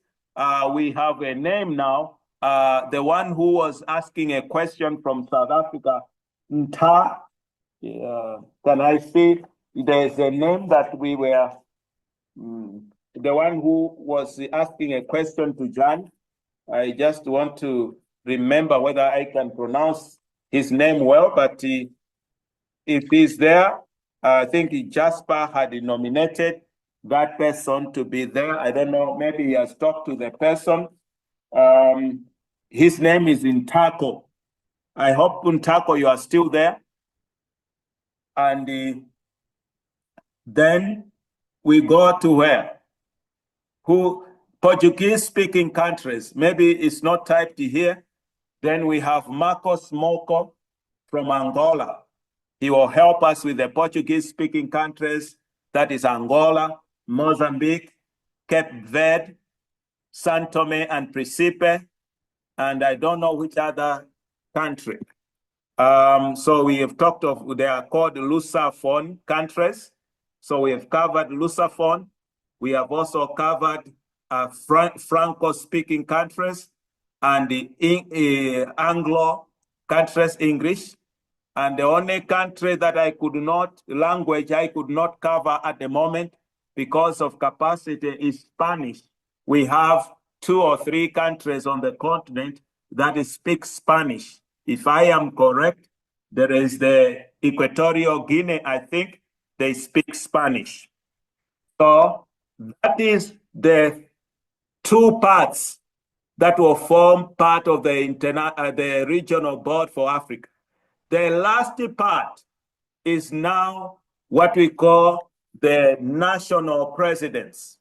We have a name now. The one who was asking a question from South Africa, Nta. Can I see? There's a name that we were, the one who was asking a question to John. I just want to remember whether I can pronounce his name well, but if he's there, I think Jasper had nominated that person to be there. I don't know, maybe he has talked to the person. His name is Ntako. I hope, Ntako, you are still there. And then we go to where? Portuguese-speaking countries. Maybe it's not typed here. Then we have Marcos Moko from Angola. He will help us with the Portuguese-speaking countries. That is Angola, Mozambique, Cape Verde, San Tome and Principe, and I don't know which other country. So we have talked of, they are called Lusophone countries. So we have covered Lusophone. We have also covered Franco-speaking countries and the Anglo countries, English. And the only country that I could not cover at the moment because of capacity is Spanish. We have 2 or 3 countries on the continent that speak Spanish. If I am correct, there is the Equatorial Guinea, I think they speak Spanish. So that is the 2 parts that will form part of the regional board for Africa. The last part is now what we call the national presidents.